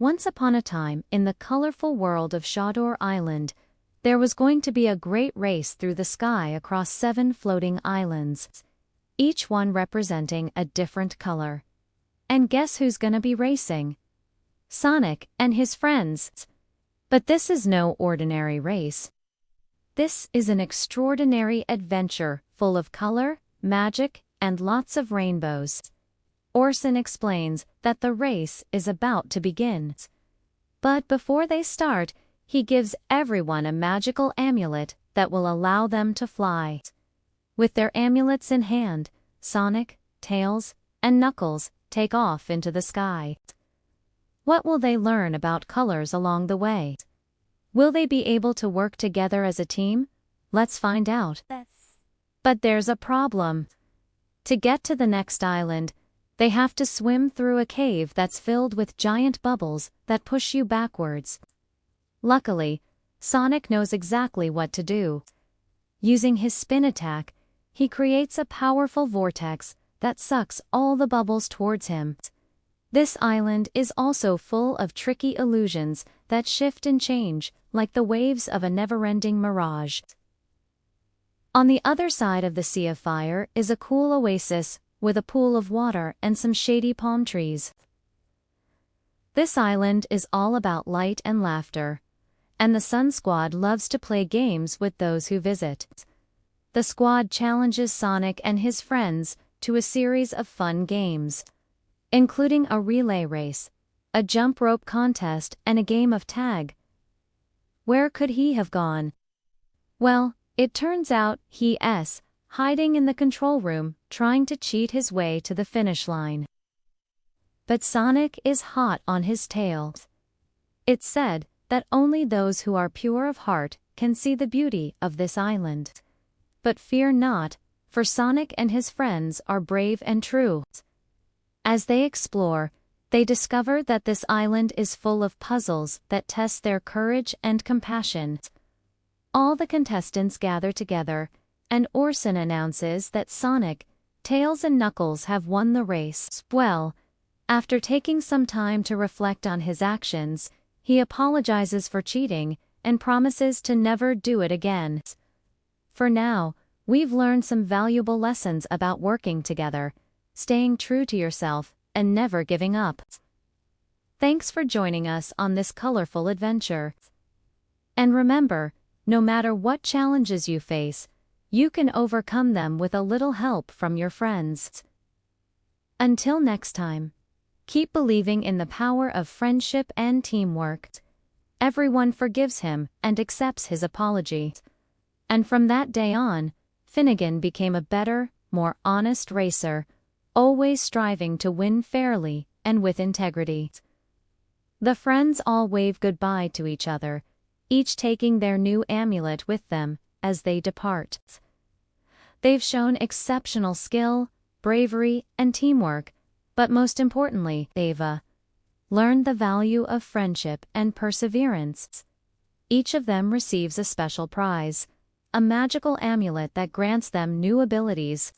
Once upon a time, in the colorful world of Shador Island, there was going to be a great race through the sky across 7 floating islands, each one representing a different color. And guess who's gonna be racing? Sonic and his friends. But this is no ordinary race. This is an extraordinary adventure full of color, magic, and lots of rainbows. Orson explains that the race is about to begin. But before they start, he gives everyone a magical amulet that will allow them to fly. With their amulets in hand, Sonic, Tails, and Knuckles take off into the sky. What will they learn about colors along the way? Will they be able to work together as a team? Let's find out. But there's a problem. To get to the next island, they have to swim through a cave that's filled with giant bubbles that push you backwards. Luckily, Sonic knows exactly what to do. Using his spin attack, he creates a powerful vortex that sucks all the bubbles towards him. This island is also full of tricky illusions that shift and change like the waves of a never-ending mirage. On the other side of the Sea of Fire is a cool oasis with a pool of water and some shady palm trees. This island is all about light and laughter, and the Sun Squad loves to play games with those who visit. The squad challenges Sonic and his friends to a series of fun games, including a relay race, a jump rope contest, and a game of tag. Where could he have gone? Well, it turns out he's hiding in the control room, trying to cheat his way to the finish line. But Sonic is hot on his tail. It's said that only those who are pure of heart can see the beauty of this island. But fear not, for Sonic and his friends are brave and true. As they explore, they discover that this island is full of puzzles that test their courage and compassion. All the contestants gather together, and Orson announces that Sonic, Tails, and Knuckles have won the race. Well, after taking some time to reflect on his actions, he apologizes for cheating and promises to never do it again. For now, we've learned some valuable lessons about working together, staying true to yourself, and never giving up. Thanks for joining us on this colorful adventure. And remember, no matter what challenges you face, you can overcome them with a little help from your friends. Until next time, keep believing in the power of friendship and teamwork. Everyone forgives him and accepts his apology. And from that day on, Finnegan became a better, more honest racer, always striving to win fairly and with integrity. The friends all wave goodbye to each other, each taking their new amulet with them as they depart. They've shown exceptional skill, bravery, and teamwork, but most importantly, they've learned the value of friendship and perseverance. Each of them receives a special prize, a magical amulet that grants them new abilities.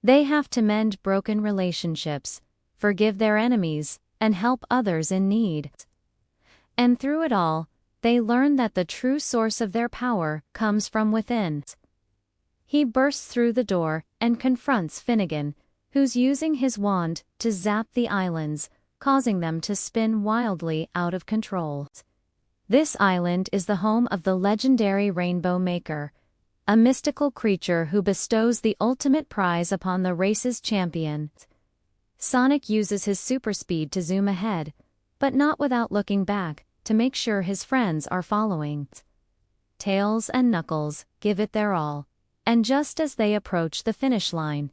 They have to mend broken relationships, forgive their enemies, and help others in need. And through it all, they learn that the true source of their power comes from within. He bursts through the door and confronts Finnegan, who's using his wand to zap the islands, causing them to spin wildly out of control. This island is the home of the legendary Rainbow Maker, a mystical creature who bestows the ultimate prize upon the race's champion. Sonic uses his super speed to zoom ahead, but not without looking back, to make sure his friends are following. Tails and Knuckles give it their all, and just as they approach the finish line,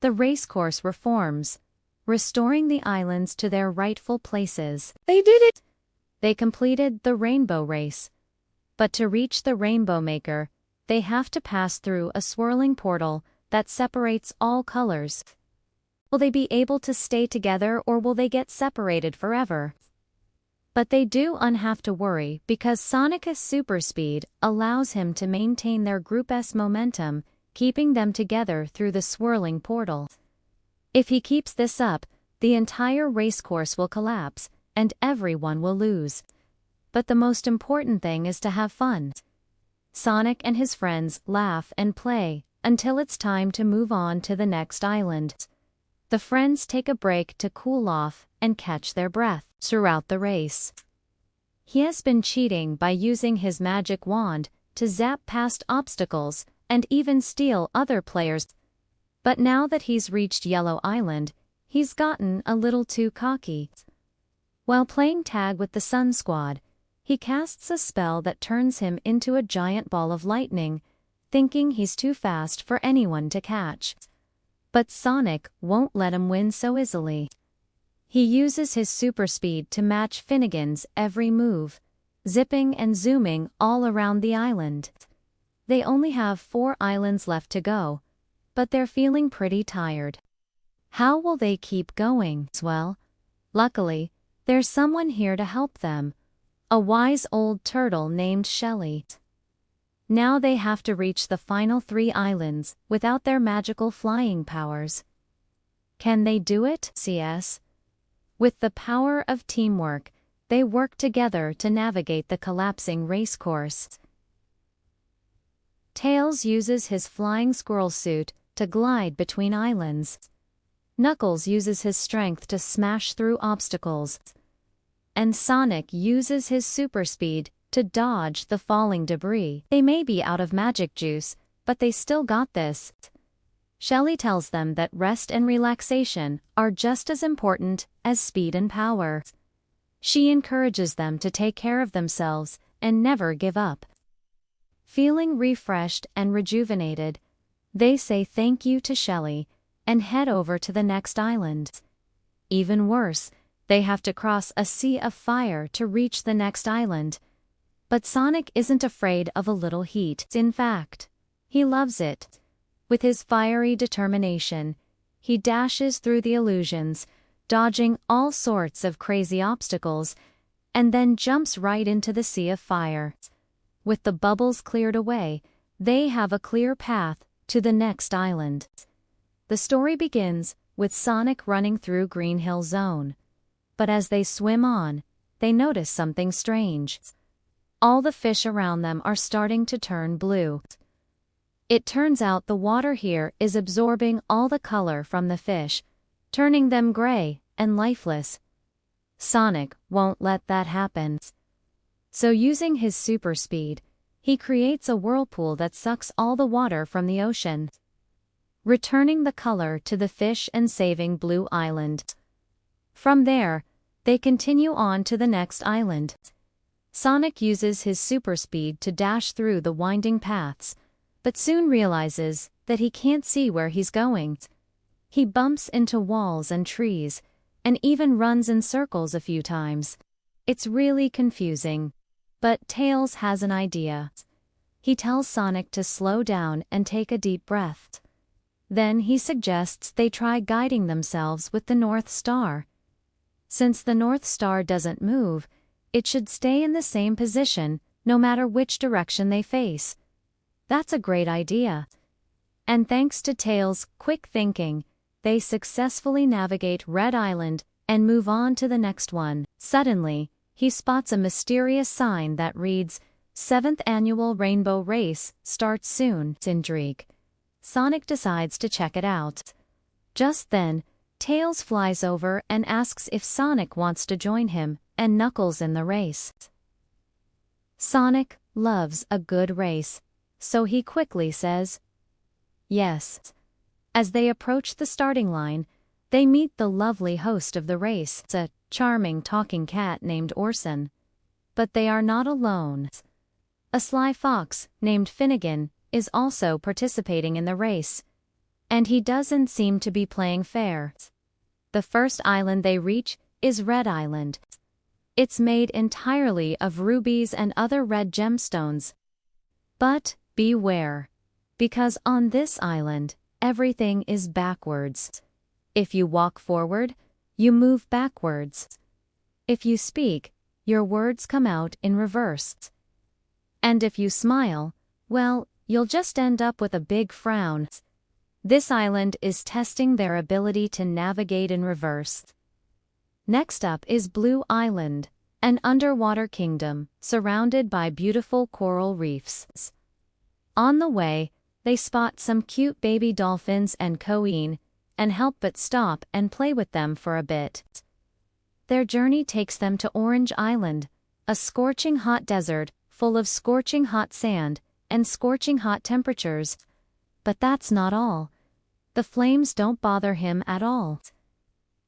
the race course reforms, restoring the islands to their rightful places. They did it! They completed the Rainbow Race. But to reach the Rainbow Maker, they have to pass through a swirling portal that separates all colors. Will they be able to stay together, or will they get separated forever? But they don't have to worry, because Sonic's super speed allows him to maintain their group's momentum, keeping them together through the swirling portal. If he keeps this up, the entire race course will collapse, and everyone will lose. But the most important thing is to have fun. Sonic and his friends laugh and play until it's time to move on to the next island. The friends take a break to cool off and catch their breath throughout the race. He has been cheating by using his magic wand to zap past obstacles and even steal other players. But now that he's reached Yellow Island, he's gotten a little too cocky. While playing tag with the Sun Squad, he casts a spell that turns him into a giant ball of lightning, thinking he's too fast for anyone to catch. But Sonic won't let him win so easily. He uses his super speed to match Finnegan's every move, zipping and zooming all around the island. They only have 4 islands left to go, but they're feeling pretty tired. How will they keep going? Well, luckily, there's someone here to help them, a wise old turtle named Shelly. Now they have to reach the final 3 islands without their magical flying powers. Can they do it? CS. With the power of teamwork, they work together to navigate the collapsing race course. Tails uses his flying squirrel suit to glide between islands. Knuckles uses his strength to smash through obstacles. And Sonic uses his super speed to dodge the falling debris. They may be out of magic juice, but they still got this. Shelly tells them that rest and relaxation are just as important as speed and power. She encourages them to take care of themselves and never give up. Feeling refreshed and rejuvenated, they say thank you to Shelly and head over to the next island. Even worse, they have to cross a sea of fire to reach the next island. But Sonic isn't afraid of a little heat. In fact, he loves it. With his fiery determination, he dashes through the illusions, dodging all sorts of crazy obstacles, and then jumps right into the sea of fire. With the bubbles cleared away, they have a clear path to the next island. The story begins with Sonic running through Green Hill Zone. But as they swim on, they notice something strange. All the fish around them are starting to turn blue. It turns out the water here is absorbing all the color from the fish, turning them gray and lifeless. Sonic won't let that happen. So using his super speed, he creates a whirlpool that sucks all the water from the ocean, returning the color to the fish and saving Blue Island. From there, they continue on to the next island. Sonic uses his super speed to dash through the winding paths, but soon realizes that he can't see where he's going. He bumps into walls and trees, and even runs in circles a few times. It's really confusing. But Tails has an idea. He tells Sonic to slow down and take a deep breath. Then he suggests they try guiding themselves with the North Star. Since the North Star doesn't move, it should stay in the same position no matter which direction they face. That's a great idea. And thanks to Tails' quick thinking, they successfully navigate Red Island and move on to the next one. Suddenly, he spots a mysterious sign that reads, 7th Annual Rainbow Race starts soon. It's intrigue. Sonic decides to check it out. Just then, Tails flies over and asks if Sonic wants to join him and Knuckles in the race. Sonic loves a good race, so he quickly says yes. As they approach the starting line, they meet the lovely host of the race. It's a charming talking cat named Orson. But they are not alone. A sly fox named Finnegan is also participating in the race, and he doesn't seem to be playing fair. The first island they reach is Red Island. It's made entirely of rubies and other red gemstones. But beware, because on this island, everything is backwards. If you walk forward, you move backwards. If you speak, your words come out in reverse. And if you smile, well, you'll just end up with a big frown. This island is testing their ability to navigate in reverse. Next up is Blue Island, an underwater kingdom surrounded by beautiful coral reefs. On the way, they spot some cute baby dolphins and koeen, and help but stop and play with them for a bit. Their journey takes them to Orange Island, a scorching hot desert full of scorching hot sand and scorching hot temperatures. But that's not all. The flames don't bother him at all.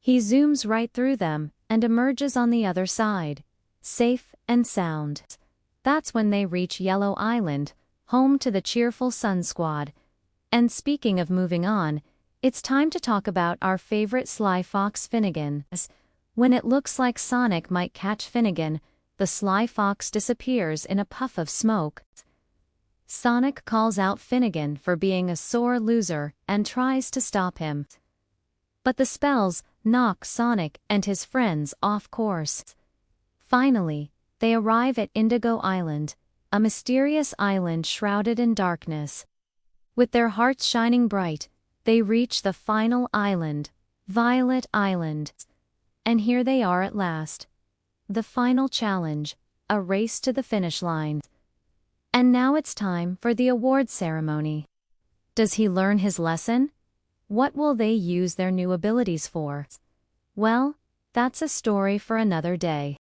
He zooms right through them and emerges on the other side, safe and sound. That's when they reach Yellow Island, home to the cheerful Sun Squad. And speaking of moving on, it's time to talk about our favorite sly fox Finnegan. When it looks like Sonic might catch Finnegan, the sly fox disappears in a puff of smoke. Sonic calls out Finnegan for being a sore loser and tries to stop him. But the spells knock Sonic and his friends off course. Finally, they arrive at Indigo Island, a mysterious island shrouded in darkness. With their hearts shining bright, they reach the final island, Violet Island. And here they are at last. The final challenge, a race to the finish line. And now it's time for the award ceremony. Does he learn his lesson? What will they use their new abilities for? Well, that's a story for another day.